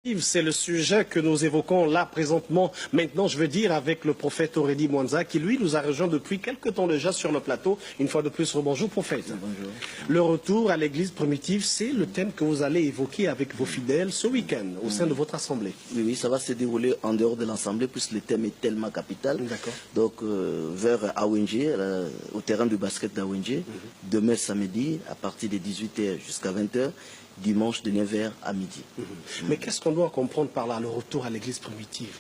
C'est le sujet que nous évoquons là présentement, maintenant je veux dire avec le prophète Aurélie Mwanza qui lui nous a rejoint depuis quelque temps déjà sur le plateau. Une fois de plus, bonjour prophète. Bonjour. Le retour à l'église primitive, c'est le thème que vous allez évoquer avec vos fidèles ce week-end au sein de votre assemblée. Oui, ça va se dérouler en dehors de l'assemblée puisque le thème est tellement capital. Donc vers Awenge, au terrain du basket d'Awenge, demain samedi à partir de 18h jusqu'à 20h. Dimanche de 9h à midi. Mais qu'est-ce qu'on doit comprendre par là, le retour à l'église primitive?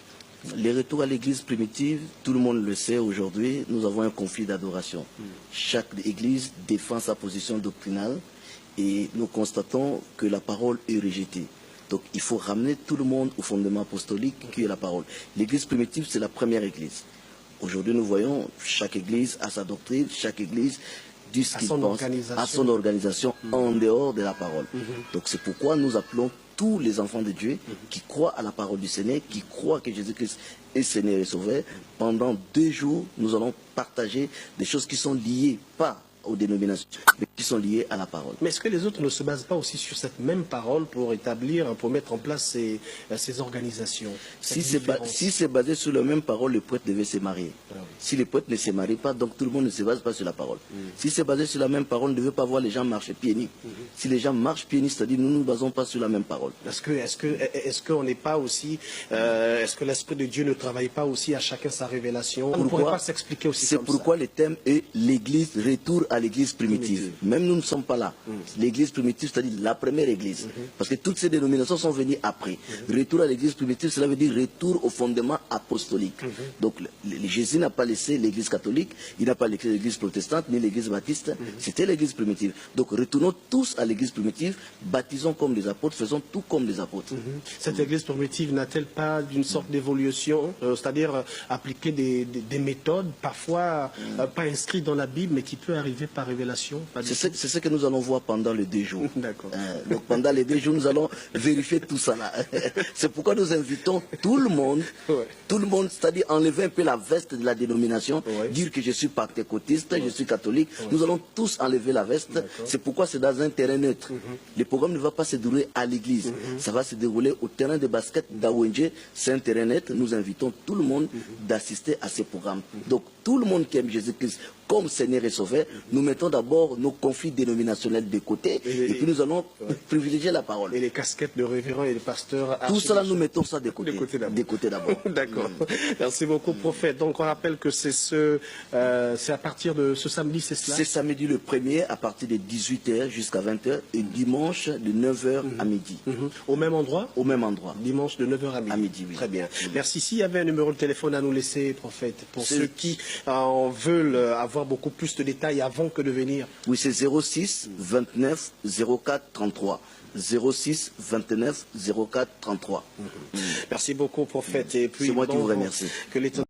Le retour à l'église primitive, tout le monde le sait aujourd'hui, nous avons un conflit d'adoration. Chaque église défend sa position doctrinale et nous constatons que la parole est rejetée. Donc il faut ramener tout le monde au fondement apostolique qui est la parole. L'église primitive, c'est la première église. Aujourd'hui, nous voyons chaque église a sa doctrine, chaque église dit ce qu'il pense, à son organisation en dehors de la parole. Donc c'est pourquoi nous appelons tous les enfants de Dieu qui croient à la parole du Seigneur, qui croient que Jésus-Christ est Seigneur et Sauveur. Pendant 2 jours, nous allons partager des choses qui sont liées, pas aux dénominations, mais qui sont liées à la parole. Mais est-ce que les autres ne se basent pas aussi sur cette même parole pour établir, pour mettre en place ces organisations? Si c'est basé sur la même parole, le prêtre devait se marier. Si le prêtre ne se marie pas, donc tout le monde ne se base pas sur la parole. Si c'est basé sur la même parole, on ne devait pas voir les gens marcher pieds nus. Si les gens marchent pieds nus, c'est-à-dire nous ne nous basons pas sur la même parole. Est-ce qu'on n'est pas aussi, est-ce que l'Esprit de Dieu ne travaille pas aussi à chacun sa révélation? On ne pourrait pas s'expliquer aussi comme ça. C'est pourquoi le thème est l'Église, retour à l'église primitive. Même nous ne sommes pas là. L'église primitive, c'est-à-dire la première église. Parce que toutes ces dénominations sont venues après. Retour à l'église primitive, cela veut dire retour au fondement apostolique. Donc Jésus n'a pas laissé l'église catholique, il n'a pas laissé l'église protestante, ni l'église baptiste. C'était l'église primitive. Donc retournons tous à l'église primitive, baptisons comme les apôtres, faisons tout comme les apôtres. Cette église primitive n'a-t-elle pas d'une sorte d'évolution, c'est-à-dire appliquer des méthodes, parfois pas inscrites dans la Bible, mais qui peut arriver par révélation? C'est ce que nous allons voir pendant les 2 jours. Donc pendant les 2 jours, nous allons vérifier tout ça là. C'est pourquoi nous invitons tout le monde, c'est-à-dire enlever un peu la veste de la dénomination, dire que je suis pentecôtiste, je suis catholique. Nous allons tous enlever la veste. C'est pourquoi c'est dans un terrain neutre. Le programme ne va pas se dérouler à l'église. Ça va se dérouler au terrain de basket d'Awenge. C'est un terrain neutre. Nous invitons tout le monde d'assister à ce programme. Donc tout le monde qui aime Jésus-Christ comme Seigneur et Sauveur, nous mettons d'abord nos conflits dénominationnels de côté et puis nous allons privilégier la parole. Et les casquettes de révérend et de pasteur. Tout cela, nous mettons ça de côté d'abord. D'accord. Merci beaucoup, prophète. Donc on rappelle que c'est à partir de ce samedi, c'est cela? C'est samedi le 1er à partir de 18h jusqu'à 20h et dimanche de 9h à midi. Au même endroit? Au même endroit. Dimanche de 9h à midi. À midi, oui. Très bien. Merci. S'il y avait un numéro de téléphone à nous laisser, prophète, pour ceux qui en veulent avoir beaucoup plus de détails avant que de venir. Oui, c'est 06 29 04 33. 06 29 04 33. Merci beaucoup, prophète. Et puis, c'est moi qui vous remercie. Que